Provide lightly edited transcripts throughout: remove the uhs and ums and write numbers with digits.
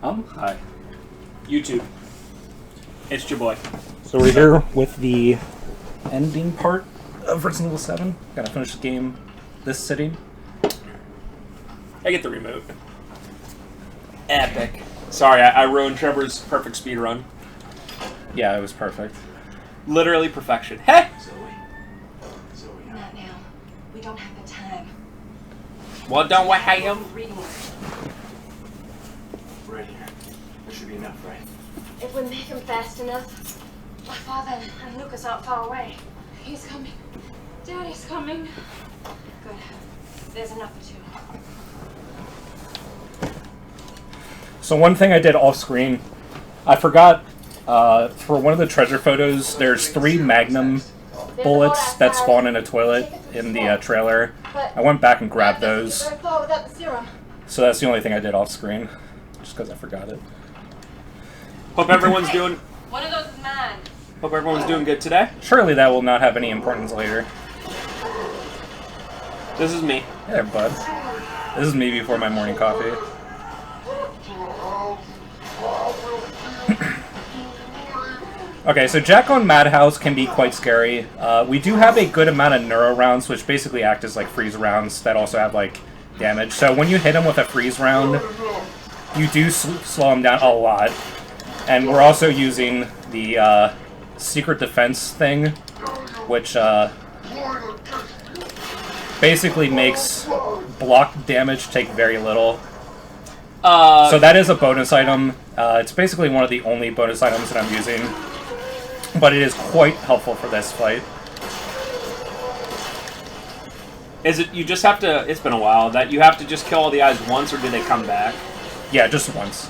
Hi. YouTube. It's your boy. So we're here with the ending part of Resident Evil 7. Gotta finish the game this sitting. I get the remote. Epic. Sorry, I ruined Trevor's perfect speed run. Yeah, it was perfect. Literally perfection. Hey! Zoe. Not now. We don't have the time. Well, don't we have? Right here. There should be enough, right? If we make him fast enough, my father and Lucas aren't far away. He's coming. Daddy's coming. Good. There's enough for two. So one thing I did off screen, I forgot for one of the treasure photos, there's 3 Magnum bullets that spawn in a toilet in the trailer. I went back and grabbed those. So that's the only thing I did off screen, just because I forgot it. Hope everyone's doing. One of those is mine. Hope everyone's doing good today. Surely that will not have any importance later. This is me. Hey there, bud. This is me before my morning coffee. Okay, so Jack on Madhouse can be quite scary. We do have a good amount of neuro rounds, which basically act as like freeze rounds that also have like damage. So when you hit him with a freeze round, you do slow him down a lot. And we're also using the secret defense thing, which basically makes block damage take very little. So that is a bonus item. It's basically one of the only bonus items that I'm using. But it is quite helpful for this fight. Is it you just have to? It's been a while that you have to just kill all the eyes once, or do they come back? Yeah, just once.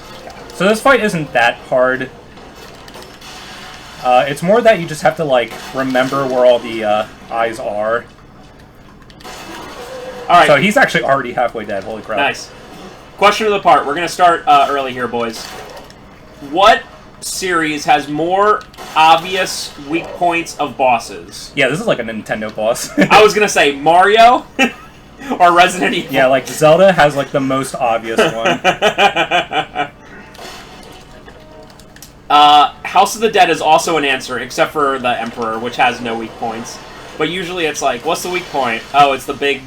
So this fight isn't that hard. It's more that you just have to like remember where all the eyes are. All right. So he's actually already halfway dead. Holy crap! Nice. Question of the part. We're gonna start early here, boys. What series has more obvious weak points of bosses? Yeah, this is like a Nintendo boss. I was gonna say Mario or Resident Evil. Yeah, like Zelda has like the most obvious one. House of the Dead is also an answer, except for the Emperor, which has no weak points. But usually it's like, what's the weak point? Oh, it's the big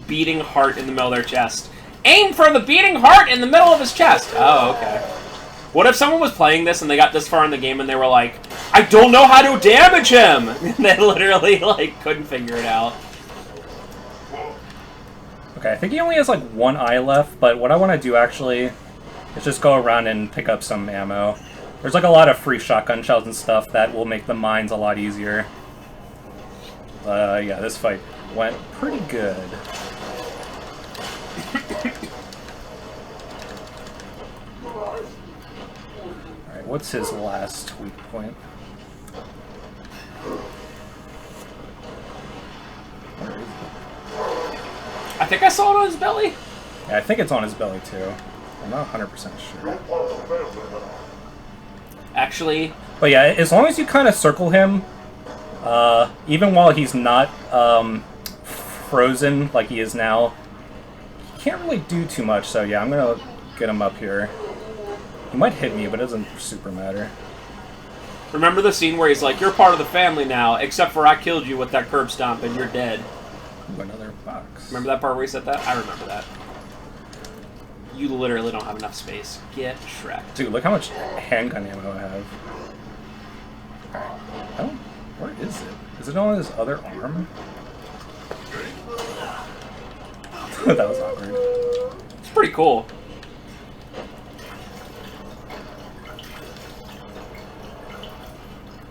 beating heart in the middle of their chest. Aim for the beating heart in the middle of his chest! Oh, okay. What if someone was playing this and they got this far in the game and they were like, I don't know how to damage him! They literally, like, couldn't figure it out. Okay, I think he only has like 1 eye left, but what I want to do actually is just go around and pick up some ammo. There's like a lot of free shotgun shells and stuff that will make the mines a lot easier. Yeah, this fight went pretty good. Alright, what's his last weak point? Where is it? I think I saw it on his belly. Yeah, I think it's on his belly too. I'm not 100% sure. Actually... But yeah, as long as you kind of circle him, even while he's not frozen like he is now, he can't really do too much, so yeah, I'm gonna get him up here. He might hit me, but it doesn't super matter. Remember the scene where he's like, you're part of the family now, except for I killed you with that curb stomp and you're dead. Ooh, another box. Remember that part where he said that? I remember that. You literally don't have enough space. Get Shrek. Dude, look how much handgun ammo I have. Oh, where is it? Is it on his other arm? That was awkward. It's pretty cool.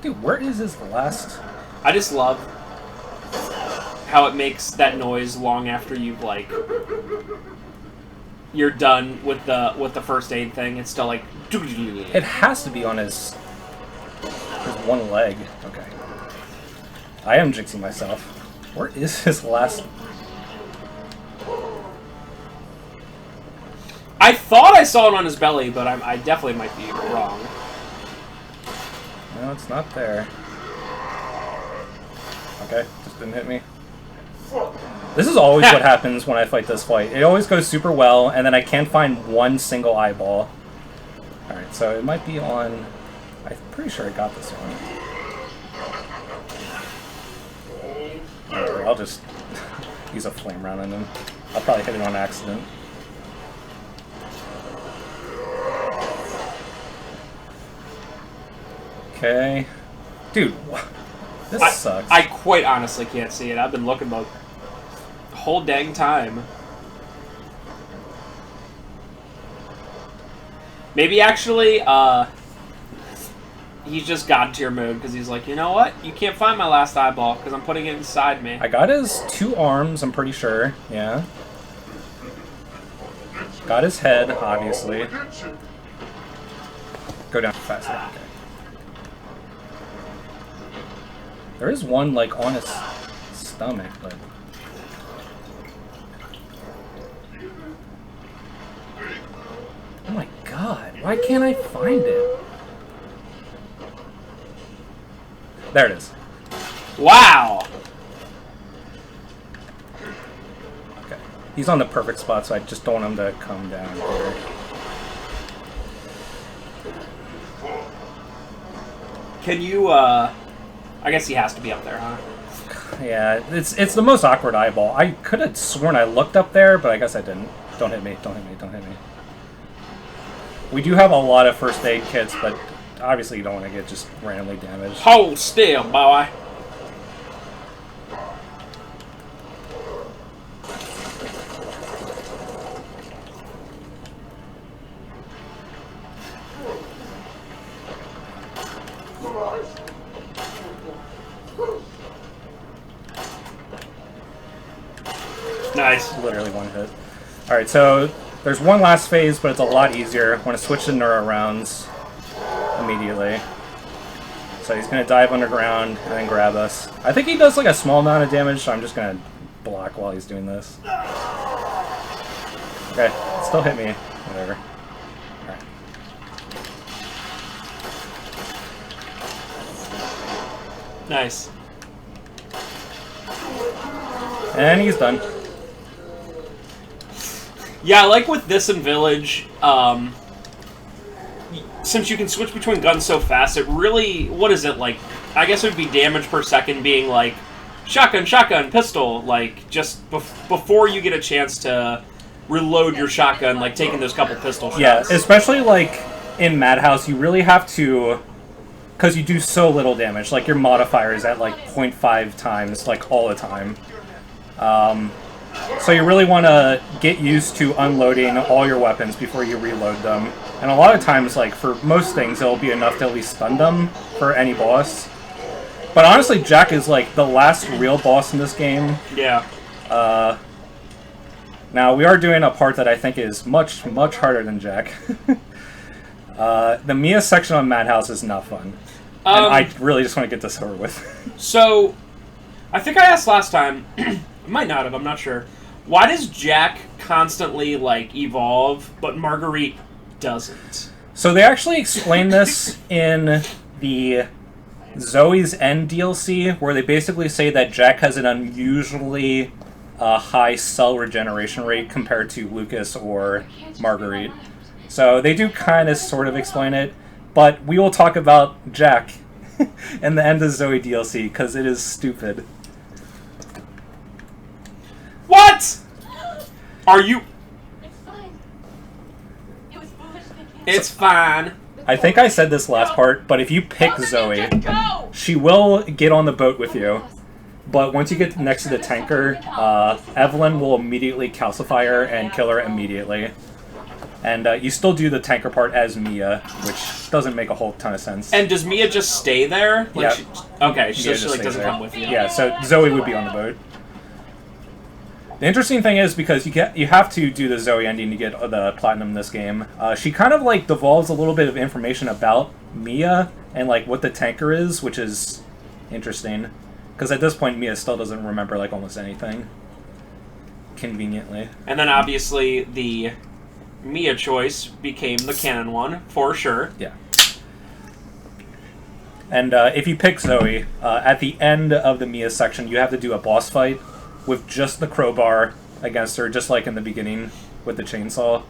Dude, where is his last... I just love how it makes that noise long after you've, like... You're done with the first aid thing. It's still like... It has to be on his one leg. Okay. I am jinxing myself. Where is his last... I thought I saw it on his belly, but I definitely might be wrong. No, it's not there. Okay, just didn't hit me. This is always what happens when I fight this fight. It always goes super well, and then I can't find one single eyeball. Alright, so it might be on... I'm pretty sure I got this one. Alright, I'll just use a flame round on him. I'll probably hit it on accident. Okay. Dude, this sucks. I quite honestly can't see it. I've been looking the whole dang time. Maybe actually, he's just God tier mode because he's like, you know what? You can't find my last eyeball because I'm putting it inside me. I got his 2 arms, I'm pretty sure. Yeah. Got his head, obviously. Go down faster. Okay. There is one, like, on his stomach, but... Oh my god, why can't I find it? There it is. Wow! Okay. He's on the perfect spot, so I just don't want him to come down here. Can you, I guess he has to be up there, huh? Yeah, it's the most awkward eyeball. I could have sworn I looked up there, but I guess I didn't. Don't hit me, don't hit me, don't hit me. We do have a lot of first aid kits, but obviously you don't want to get just randomly damaged. Hold still, boy. Nice. Literally one hit. Alright, so there's one last phase, but it's a lot easier. I want to switch to neuro rounds immediately. So he's going to dive underground and then grab us. I think he does like a small amount of damage, so I'm just going to block while he's doing this. Okay, still hit me. Whatever. Alright. Nice. And he's done. Yeah, like with this in Village, since you can switch between guns so fast, it really, what is it, like, I guess it would be damage per second being like, shotgun, shotgun, pistol, like, just before you get a chance to reload your shotgun, like taking those couple pistol shots. Yeah, especially like in Madhouse, you really have to, because you do so little damage, like your modifier is at like 0.5 times, like all the time. So you really want to get used to unloading all your weapons before you reload them. And a lot of times, like, for most things, it'll be enough to at least stun them for any boss. But honestly, Jack is, like, the last real boss in this game. Yeah. Now, we are doing a part that I think is much, much harder than Jack. The Mia section on Madhouse is not fun. And I really just want to get this over with. So, I think I asked last time... I might not have, I'm not sure. Why does Jack constantly, like, evolve, but Marguerite doesn't? So they actually explain this in the Zoe's End DLC, where they basically say that Jack has an unusually high cell regeneration rate compared to Lucas or Marguerite. So they do kind of sort of explain it, but we will talk about Jack in the End of Zoe DLC, because it is stupid. What? Are you... It's fine. It was foolish thinking. It's fine. I think I said this last part, but if you pick Zoe, she will get on the boat with you. But once you get next to the tanker, Evelyn will immediately calcify her and kill her immediately. And you still do the tanker part as Mia, which doesn't make a whole ton of sense. And does Mia just stay there? Like Yeah. Okay, so Mia she just like, stays doesn't there. come with you. Yeah, so Zoe would be on the boat. The interesting thing is, because you have to do the Zoe ending to get the platinum in this game, she kind of like devolves a little bit of information about Mia and like what the tanker is, which is interesting. Because at this point, Mia still doesn't remember like almost anything. Conveniently. And then obviously the Mia choice became the canon one, for sure. Yeah. And if you pick Zoe, at the end of the Mia section, you have to do a boss fight with just the crowbar against her, just like in the beginning with the chainsaw.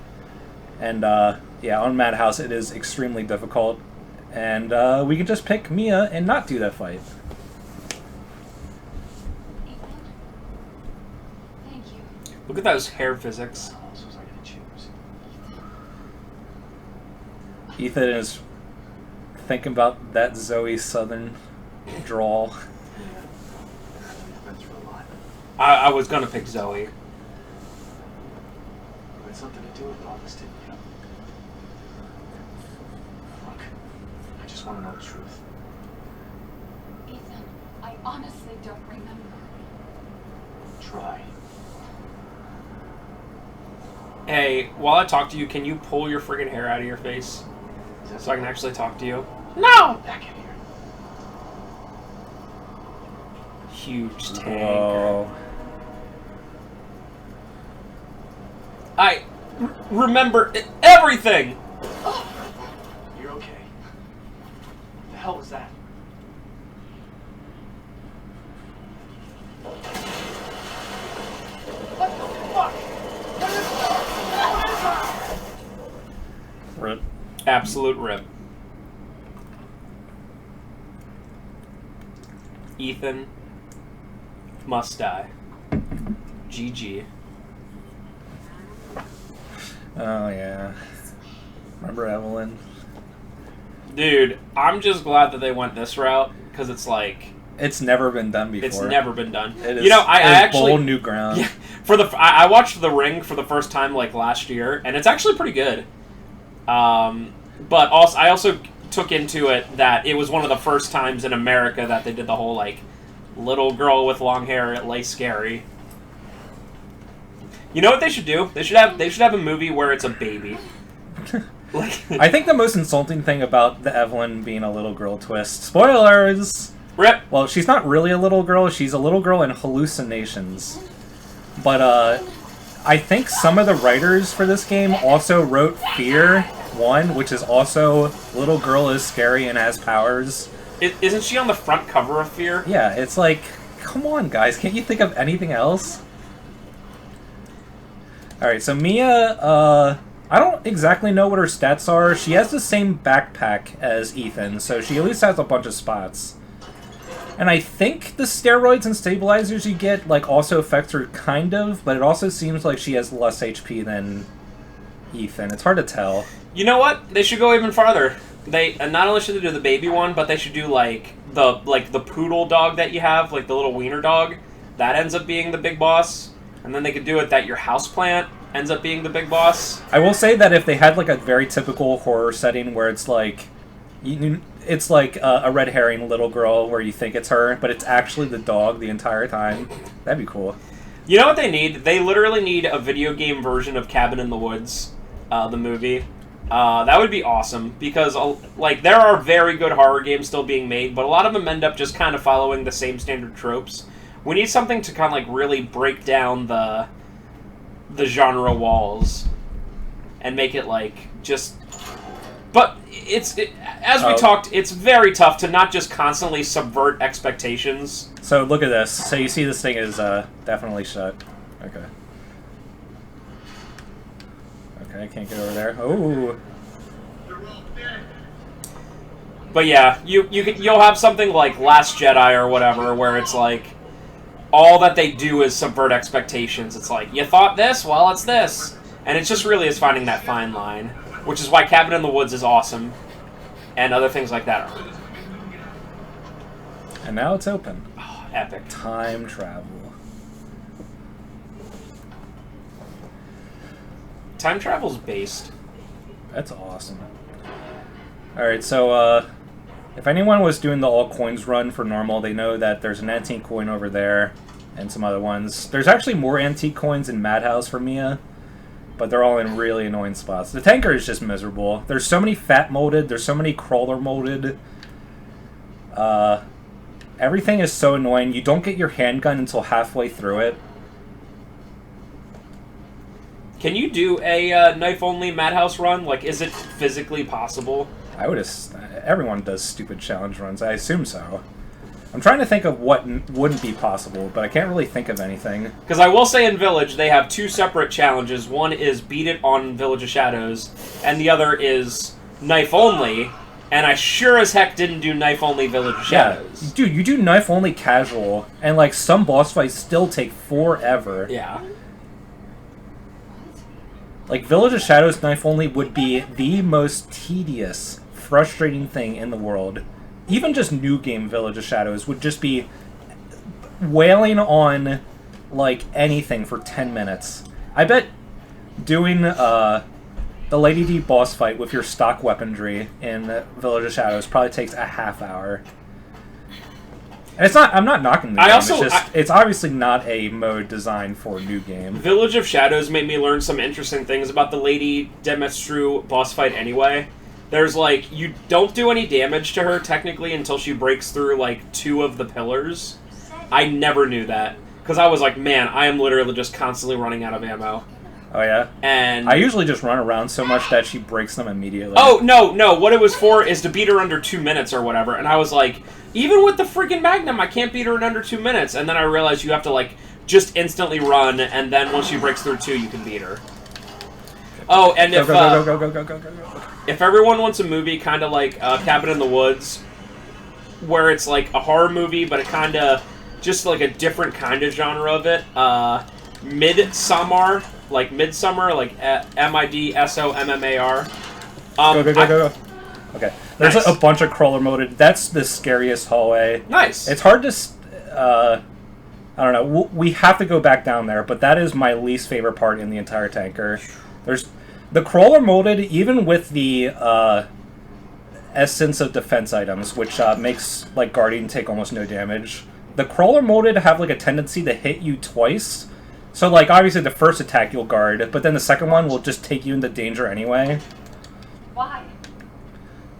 And yeah, on Madhouse it is extremely difficult. And we can just pick Mia and not do that fight. Thank you. Look at those hair physics. What else was I gonna choose? Ethan is thinking about that Zoe Southern drawl. Yeah. I've been through a lot. I was gonna pick Zoe. You had something to do with all this, didn't you? Look, I just want to know the truth. Ethan, I honestly don't remember. Try. Hey, while I talk to you, can you pull your friggin' hair out of your face Is that so I can actually talk to you? No! Back in here. Huge tank. Whoa. I remember everything. You're okay. What the hell was that? What the fuck? Rip. Absolute rip. Ethan must die. GG. Oh yeah. Remember Evelyn? Dude, I'm just glad that they went this route because it's like It's never been done before. it's never been done. It is, you know, I actually bold new ground. yeah, I watched The Ring for the first time like last year, and it's actually pretty good. But also I also took into it that it was one of the first times in America that they did the whole like little girl with long hair at lay scary. You know what they should do? They should have a movie where it's a baby. Like I think the most insulting thing about the Evelyn being a little girl twist. Spoilers! rip. Well, she's not really a little girl. She's a little girl in hallucinations. But I think some of the writers for this game also wrote Fear 1, which is also little girl is scary and has powers. Isn't she on the front cover of Fear? Yeah, it's like, come on, guys. Can't you think of anything else? Alright, so Mia, I don't exactly know what her stats are. She has the same backpack as Ethan, so she at least has a bunch of spots. And I think the steroids and stabilizers you get, like, also affect her kind of, but it also seems like she has less HP than Ethan. It's hard to tell. You know what? They should go even farther. They not only should they do the baby one, but they should do like the poodle dog that you have, like the little wiener dog. That ends up being the big boss. And then they could do it that your houseplant ends up being the big boss. I will say that if they had, like, a very typical horror setting where it's like, it's like a red herring little girl where you think it's her, but it's actually the dog the entire time, that'd be cool. You know what they need? They literally need a video game version of Cabin in the Woods, the movie. That would be awesome, because like there are very good horror games still being made, but a lot of them end up just kind of following the same standard tropes. We need something to kind of like really break down the genre walls and make it like just. But as we talked, it's very tough to not just constantly subvert expectations. So look at this. So you see this thing is definitely shut. Okay. Okay, I can't get over there. Oh. But yeah, you'll have something like Last Jedi or whatever, where it's like all that they do is subvert expectations. It's like, you thought this? Well, it's this. And it just really is finding that fine line, which is why Cabin in the Woods is awesome, and other things like that are. And now it's open. Oh, epic. Time travel. Time travel's based. That's awesome. Alright, so, if anyone was doing the all coins run for normal, they know that there's an antique coin over there, and some other ones. There's actually more antique coins in Madhouse for Mia, but they're all in really annoying spots. The tanker is just miserable. There's so many fat molded, there's so many crawler molded. Everything is so annoying. You don't get your handgun until halfway through it. Can you do a knife-only Madhouse run? Like, is it physically possible? I would. Everyone does stupid challenge runs. I assume so. I'm trying to think of what wouldn't be possible, but I can't really think of anything. Because I will say in Village, they have 2 separate challenges. One is beat it on Village of Shadows, and the other is knife only. And I sure as heck didn't do knife only Village of Shadows. Yeah, dude, you do knife only casual, and like some boss fights still take forever. Yeah. Like Village of Shadows knife only would be the most tedious, frustrating thing in the world. Even just new game Village of Shadows would just be wailing on like anything for 10 minutes. I bet doing the Lady D boss fight with your stock weaponry in Village of Shadows probably takes a half hour. And it's not. I'm not knocking the game. It's obviously not a mode designed for a new game. Village of Shadows made me learn some interesting things about the Lady Demetru boss fight anyway. There's, like, you don't do any damage to her, technically, until she breaks through, like, 2 of the pillars. I never knew that. Because I was like, man, I am literally just constantly running out of ammo. Oh, yeah? And I usually just run around so much that she breaks them immediately. Oh, no. What it was for is to beat her under 2 minutes or whatever. And I was like, even with the freaking Magnum, I can't beat her in under 2 minutes. And then I realized you have to, like, just instantly run, and then once she breaks through 2, you can beat her. Oh, and if... Go. If everyone wants a movie kind of like Cabin in the Woods, where it's like a horror movie, but it kind of just like a different kind of genre of it, Midsommar, like Midsommar, Go. Okay. There's Nice. a bunch of crawler moded. That's the scariest hallway. Nice. It's hard to... I don't know. We have to go back down there, but that is my least favorite part in the entire tanker. There's... The crawler molded, even with the essence of defense items, which makes like Guardian take almost no damage, the crawler molded have like a tendency to hit you twice. So like obviously the first attack you'll guard, but then the second one will just take you into danger anyway. Why?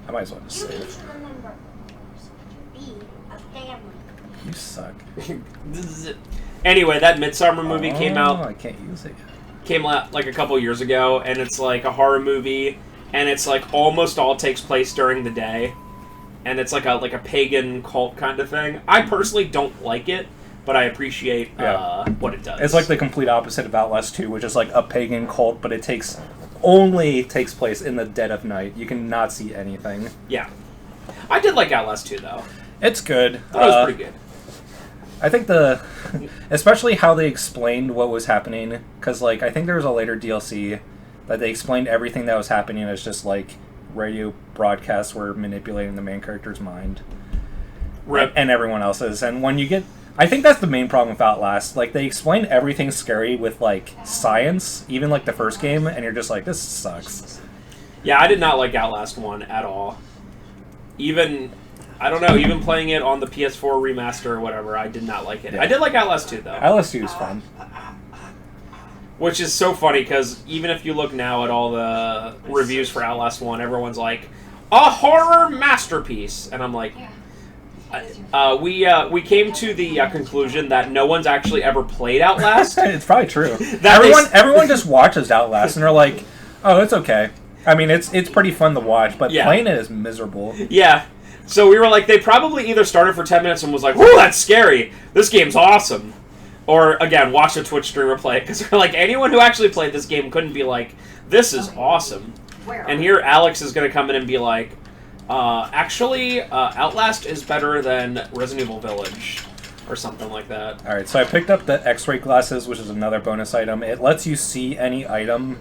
I might as well just You need save. to remember to be a family. You suck. Anyway, that Midsommar movie came out. I can't use it yet. Came out like a couple years ago, and it's like a horror movie, and it's like almost all takes place during the day, and it's like a pagan cult kind of thing. I personally don't like it, but I appreciate what it does. It's like the complete opposite of Outlast 2, which is like a pagan cult, but it only takes place in the dead of night. You cannot see anything. Yeah. I did like Outlast 2, though. It's good. That was pretty good. I think especially how they explained what was happening, because like I think there was a later DLC that they explained everything that was happening as just like radio broadcasts were manipulating the main character's mind, and everyone else's. And when you get, I think that's the main problem with Outlast. Like they explain everything scary with like science, even like the first game, and you're just like, this sucks. Yeah, I did not like Outlast 1 at all. I don't know, even playing it on the PS4 remaster or whatever, I did not like it. Yeah. I did like Outlast 2, though. Outlast 2 is fun. Which is so funny, because even if you look now at all the reviews for Outlast 1, everyone's like, a horror masterpiece! And I'm like... we came to the conclusion that no one's actually ever played Outlast. It's probably true. Everyone just watches Outlast, and they're like, oh, it's okay. I mean, it's pretty fun to watch, but playing it is miserable. Yeah. So we were like, they probably either started for 10 minutes and was like, whoo, that's scary. This game's awesome. Or, again, watch a Twitch streamer play it. Because we're like, anyone who actually played this game couldn't be like, this is awesome. And here Alex is going to come in and be like, actually, Outlast is better than Resident Evil Village. Or something like that. Alright, so I picked up the X-ray glasses, which is another bonus item. It lets you see any item.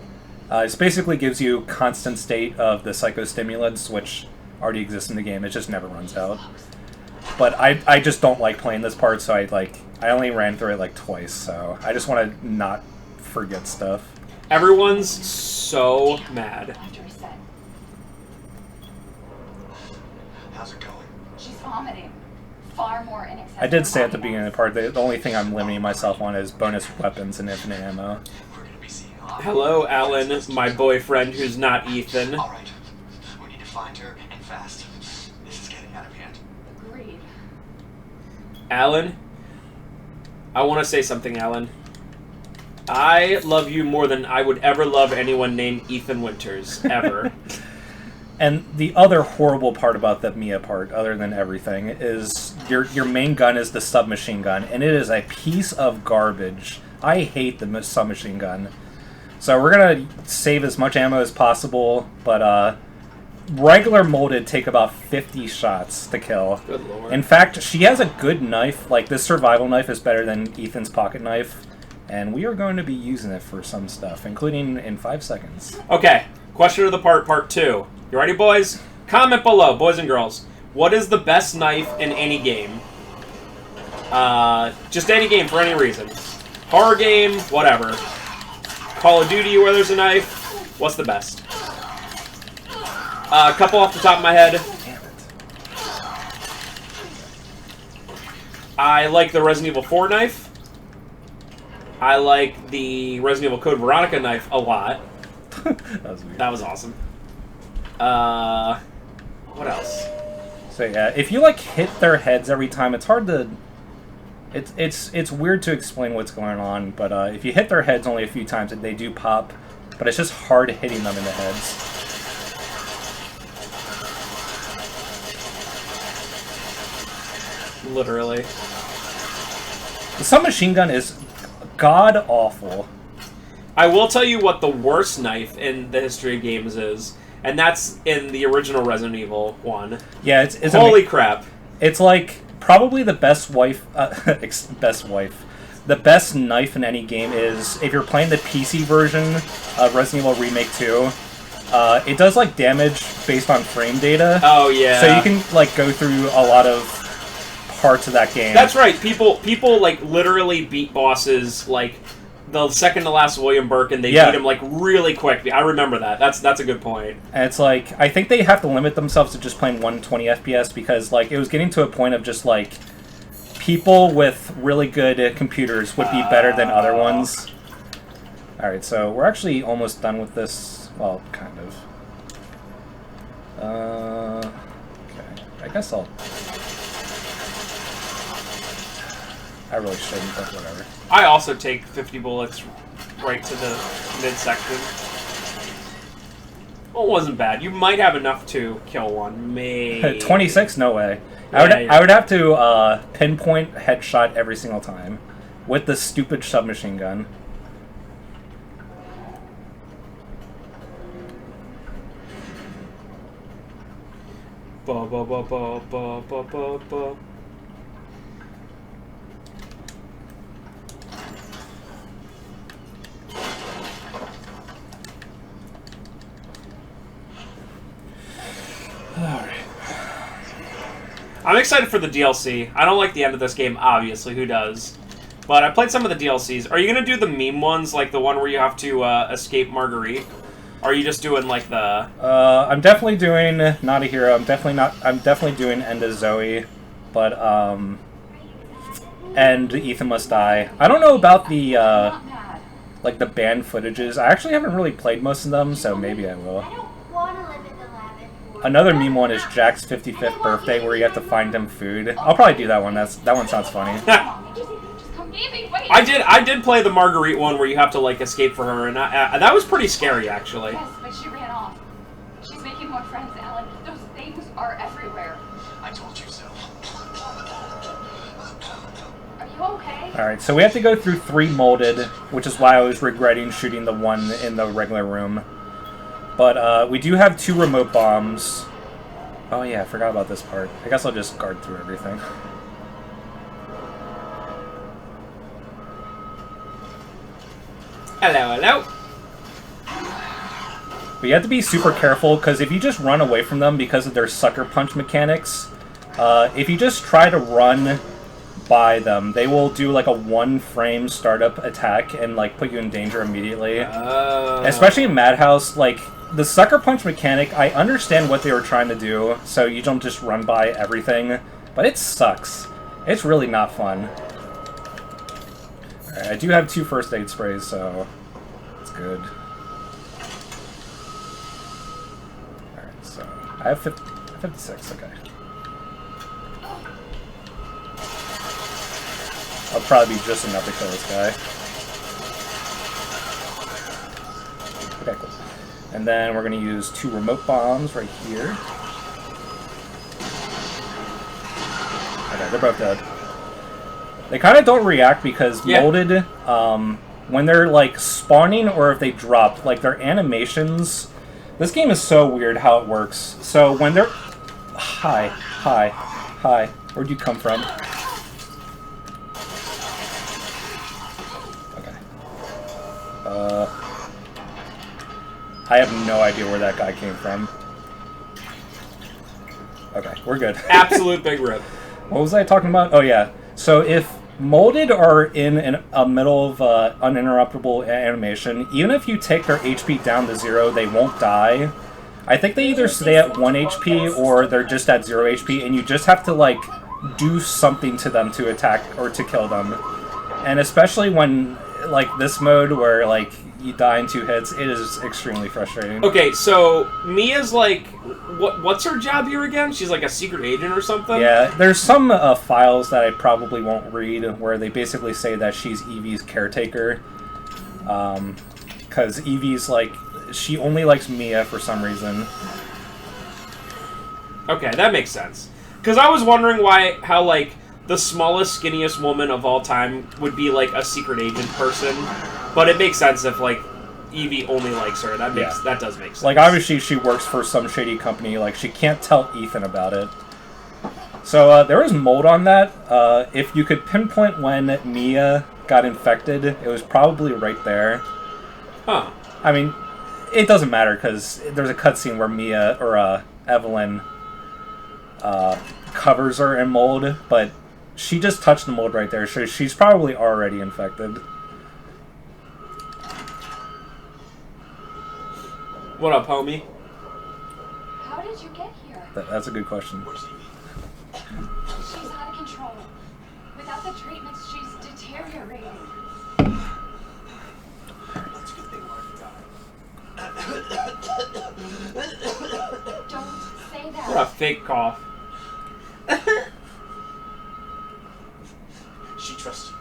It basically gives you constant state of the psychostimulants, which already exists in the game. It just never runs out. But I just don't like playing this part, so I only ran through it like twice, so I just want to not forget stuff. Everyone's so mad. How's it going? She's vomiting. Far more inaccessible. I did say at the beginning of the part, the only thing I'm limiting myself on is bonus weapons and infinite ammo. We're gonna be seeing Hello, Alan, my boyfriend who's not Ethan. All right. We need to find her and fast. This is getting out of hand. Agreed. Alan, I want to say something, Alan. I love you more than I would ever love anyone named Ethan Winters, ever. And the other horrible part about the Mia part, other than everything, is your main gun is the submachine gun, and it is a piece of garbage. I hate the submachine gun. So we're gonna save as much ammo as possible, but regular molded take about 50 shots to kill. Good lord. In fact, she has a good knife. Like, this survival knife is better than Ethan's pocket knife, and we are going to be using it for some stuff, including in 5 seconds. Okay, question of the part 2. You ready, boys? Comment below, boys and girls. What is the best knife in any game? Just any game for any reason. Horror game, whatever. Call of Duty where there's a knife. What's the best? A couple off the top of my head. Damn it. I like the Resident Evil 4 knife. I like the Resident Evil Code Veronica knife a lot. That was weird. That was awesome. What else? So yeah, if you like hit their heads every time, it's hard to. It's weird to explain what's going on, but if you hit their heads only a few times, they do pop. But it's just hard hitting them in the heads. Literally. The submachine gun is god awful. I will tell you what the worst knife in the history of games is, and that's in the original Resident Evil 1. Yeah, it's holy crap. It's like probably the best the best knife in any game is if you're playing the PC version of Resident Evil Remake 2. It does like damage based on frame data. Oh yeah. So you can like go through a lot of parts of that game. That's right. People like literally beat bosses like the second to last William Burke, and they beat him like really quick. I remember that. That's a good point. And it's like I think they have to limit themselves to just playing 120 FPS because like it was getting to a point of just like people with really good computers would be better than other ones. All right, so we're actually almost done with this. Well, kind of. Okay, I guess I'll. I really shouldn't, but whatever. I also take 50 bullets right to the midsection. Well, it wasn't bad. You might have enough to kill one. Maybe. 26? No way. Yeah, I would have to pinpoint headshot every single time with the stupid submachine gun. Ba ba ba ba ba ba ba ba. Alright. I'm excited for the DLC. I don't like the end of this game, obviously. Who does? But I played some of the DLCs. Are you going to do the meme ones, like the one where you have to escape Marguerite? Or are you just doing, like, the... I'm definitely doing Not a Hero. I'm definitely doing End of Zoe. But, and Ethan Must Die. I don't know about the, like, the banned footages. I actually haven't really played most of them, so maybe I will. Another meme one is Jack's 55th birthday, where you have to find him food. I'll probably do that one. That one sounds funny. I did play the Marguerite one where you have to like escape for her, and that was pretty scary actually. Yes, but she ran off. She's making more friends, Alan. Those things are everywhere. I told you so. Are you okay? Alright, so we have to go through 3 molded, which is why I was regretting shooting the one in the regular room. But we do have 2 remote bombs. Oh yeah, I forgot about this part. I guess I'll just guard through everything. Hello, hello. But you have to be super careful, because if you just run away from them because of their sucker punch mechanics, if you just try to run by them, they will do like a 1-frame startup attack and like put you in danger immediately. Especially in Madhouse, like, the sucker punch mechanic, I understand what they were trying to do, so you don't just run by everything, but it sucks. It's really not fun. Alright, I do have 2 first aid sprays, so it's good. Alright, so I have 56, okay. I'll probably be just enough to kill this guy. Okay, cool. And then we're going to use 2 remote bombs right here. Okay, Okay, they're both dead. They kind of don't react because molded, when they're like spawning or if they drop, like their animations. This game is so weird how it works. So when they're... Hi. Where'd you come from? Okay. I have no idea where that guy came from. Okay, we're good. Absolute big rip. What was I talking about? Oh yeah. So if molded are in a middle of uninterruptible animation, even if you take their HP down to 0, they won't die. I think they either stay at 1 HP or they're just at 0 HP, and you just have to like do something to them to attack or to kill them. And especially when like this mode where like you die in 2 hits, it is extremely frustrating. Okay, so Mia's like, what's her job here again? She's like a secret agent or something? Yeah, there's some files that I probably won't read where they basically say that she's Evie's caretaker. Because Evie's like, she only likes Mia for some reason. Okay, that makes sense. Because I was wondering how like the smallest, skinniest woman of all time would be like a secret agent person. But it makes sense if, like, Evie only likes her. That does make sense. Like, obviously, she works for some shady company. Like, she can't tell Ethan about it. So, there was mold on that. If you could pinpoint when Mia got infected, it was probably right there. Huh. I mean, it doesn't matter, because there's a cutscene where Mia, or Evelyn, covers her in mold, but she just touched the mold right there, so she's probably already infected. What up, homie? How did you get here? That's a good question. She's out of control. Without the treatments, she's deteriorating. That's a good thing Don't say that. What a fake cough. She trusts you.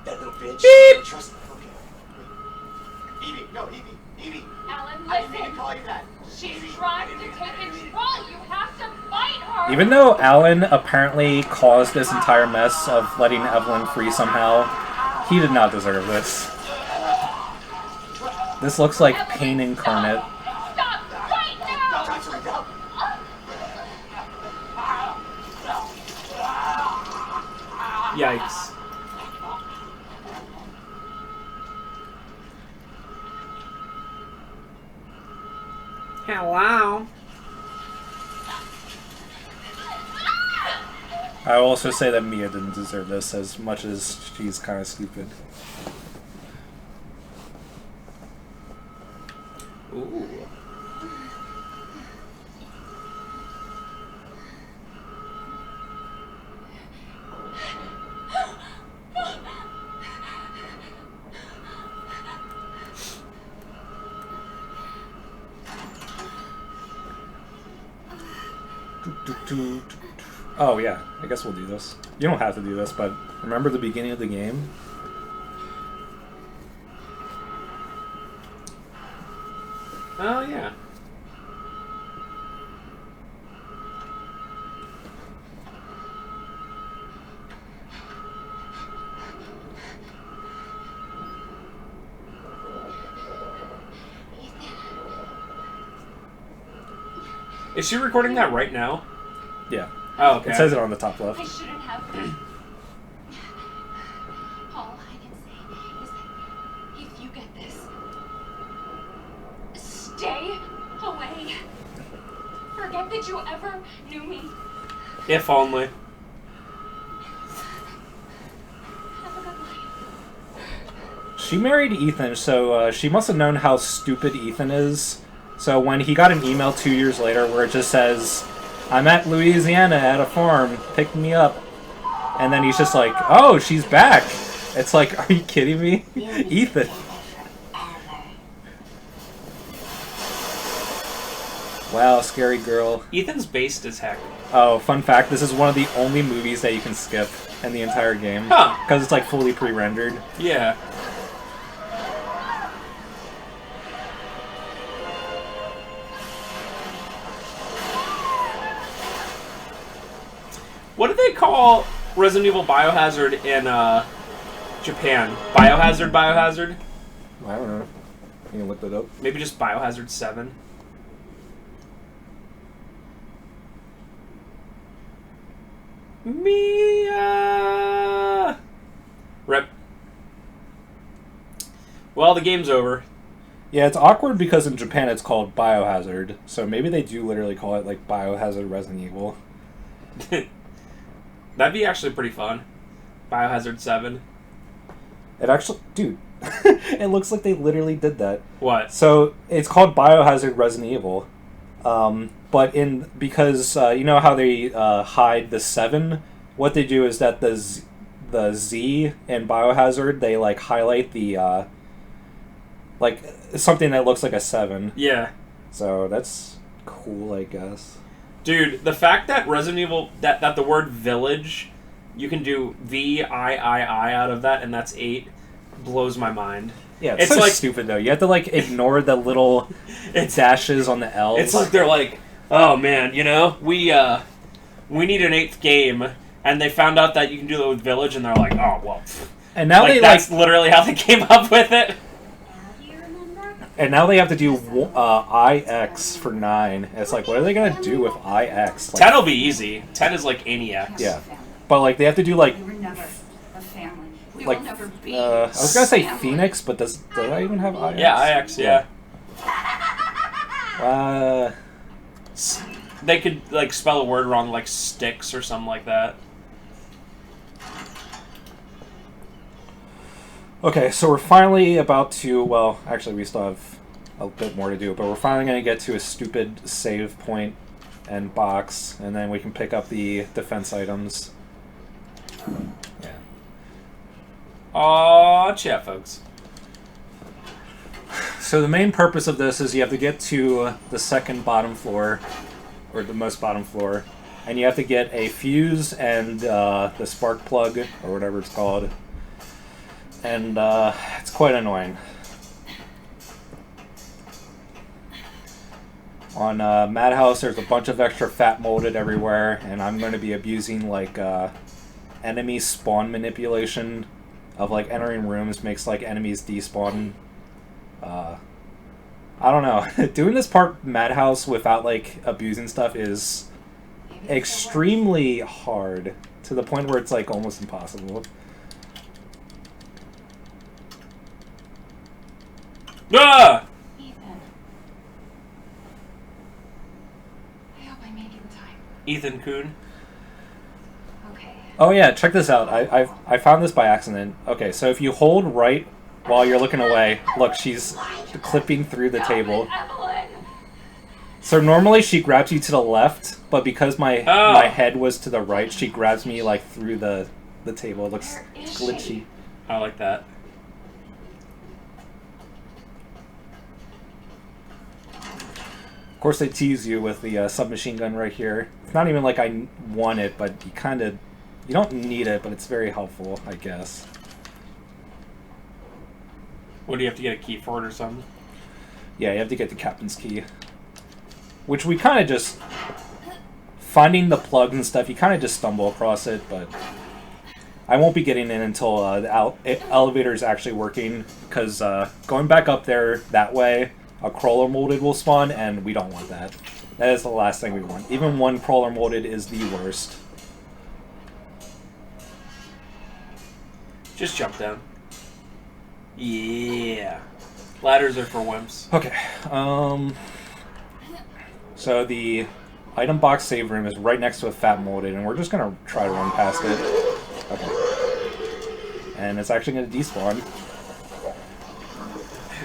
That little bitch. Beep. Trust. Okay. Evie, no, Evie. Alan, I didn't mean to listen. call you that. She's trying to take control. You have to fight her. Even though Alan apparently caused this entire mess of letting Evelyn free somehow, he did not deserve this. This looks like pain incarnate. Stop right now. Yikes. Hello. I will also say that Mia didn't deserve this as much as she's kind of stupid. Ooh. Oh yeah, I guess we'll do this. You don't have to do this, but remember the beginning of the game? Oh, yeah. Is she recording that right now? Yeah. Oh, okay. It says it on the top left. I shouldn't have. All I can say is that if you get this, stay away. Forget that you ever knew me. If only. Have a good life. She married Ethan, so she must have known how stupid Ethan is. So when he got an email 2 years later where it just says, "I'm at Louisiana at a farm, pick me up," and then he's just like, "Oh, she's back." It's like, are you kidding me? Ethan. Wow, scary girl. Ethan's based as heck. Oh, fun fact, this is one of the only movies that you can skip in the entire game. Huh. Because it's like fully pre-rendered. Yeah. What do they call Resident Evil Biohazard in Japan? Biohazard? I don't know. You can look that up. Maybe just Biohazard 7? Mia! Rip. Well, the game's over. Yeah, it's awkward because in Japan it's called Biohazard, so maybe they do literally call it like Biohazard Resident Evil. That'd be actually pretty fun. Biohazard 7. It actually, dude, it looks like they literally did that. What? So it's called Biohazard Resident Evil, but because you know how they hide the 7, what they do is that the Z in Biohazard, they like highlight the like something that looks like a 7. Yeah. So that's cool, I guess. Dude, the fact that Resident Evil, that the word village, you can do V-I-I-I out of that, and that's 8, blows my mind. Yeah, it's so like stupid, though. You have to, like, ignore the little dashes on the L's. It's like they're like, oh, man, you know, we need an 8th game, and they found out that you can do that with village, and they're like, oh, well. And now like, that's literally how they came up with it. And now they have to do IX for 9. It's like, what are they going to do with IX? Like, 10 will be easy. 10 is like any X. Yeah. But, like, they have to do, like... We were never a family. We like, will never be I was going to say Phoenix, but does that even have IX? Yeah, IX, yeah. They could, like, spell a word wrong, like sticks or something like that. Okay, so we're finally about to... Well, actually, we still have a bit more to do, but we're finally going to get to a stupid save point and box, and then we can pick up the defense items. Yeah. Aw, chat, folks. So the main purpose of this is you have to get to the second bottom floor, or the most bottom floor, and you have to get a fuse and the spark plug, or whatever it's called. And it's quite annoying. On Madhouse, there's a bunch of extra fat molded everywhere, and I'm going to be abusing like enemy spawn manipulation of like entering rooms makes like enemies despawn. I don't know. Doing this part Madhouse without like abusing stuff is extremely hard to the point where it's like almost impossible. Ah! Ethan. I hope I made it in time. Ethan Kuhn. Okay. Oh yeah, check this out. I found this by accident. Okay, so if you hold right while you're looking away, look, she's clipping through the table. So normally she grabs you to the left, but because my head was to the right, she grabs me like through the table. It looks glitchy. I like that. Of course, they tease you with the submachine gun right here. It's not even like I want it, but you don't need it, but it's very helpful, I guess. What, do you have to get a key for it or something? Yeah, you have to get the captain's key. Which we kind of just... Finding the plugs and stuff, you kind of just stumble across it, but... I won't be getting in until the elevator is actually working, because going back up there that way, a crawler molded will spawn, and we don't want that. That is the last thing we want. Even one crawler molded is the worst. Just jump down. Yeah. Ladders are for wimps. Okay, so the item box save room is right next to a fat molded, and we're just gonna try to run past it. Okay. And it's actually gonna despawn.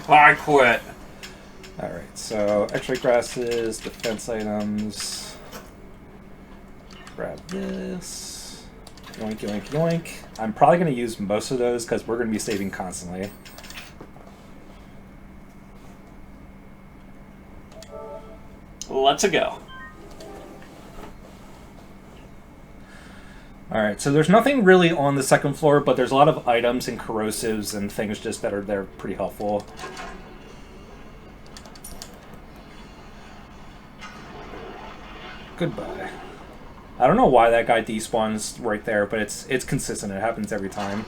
I quit. Alright, so x-ray glasses, defense items. Grab this. Yoink, yoink, yoink. I'm probably gonna use most of those because we're gonna be saving constantly. Let's go. Alright, so there's nothing really on the second floor, but there's a lot of items and corrosives and things just that are there pretty helpful. Goodbye. I don't know why that guy despawns right there, but it's consistent. It happens every time.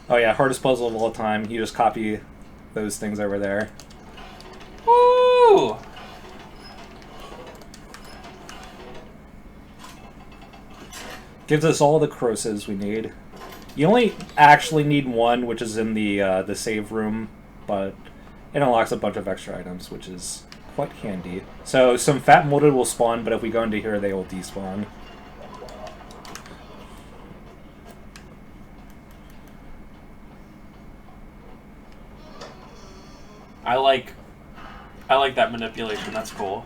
Oh yeah, hardest puzzle of all time. You just copy those things over there. Woo! Gives us all the crosses we need. You only actually need one, which is in the save room, but it unlocks a bunch of extra items, which is quite handy. So some fat molded will spawn, but if we go into here, they will despawn. I like that manipulation. That's cool.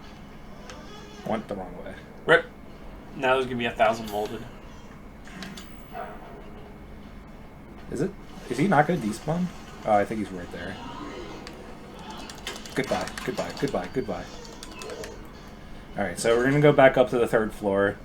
Went the wrong way. Rip. Now there's gonna be 1,000 molded. Is it? Is he not gonna despawn? Oh, I think he's right there. Goodbye, goodbye, goodbye, goodbye. Alright, so we're gonna go back up to the 3rd floor.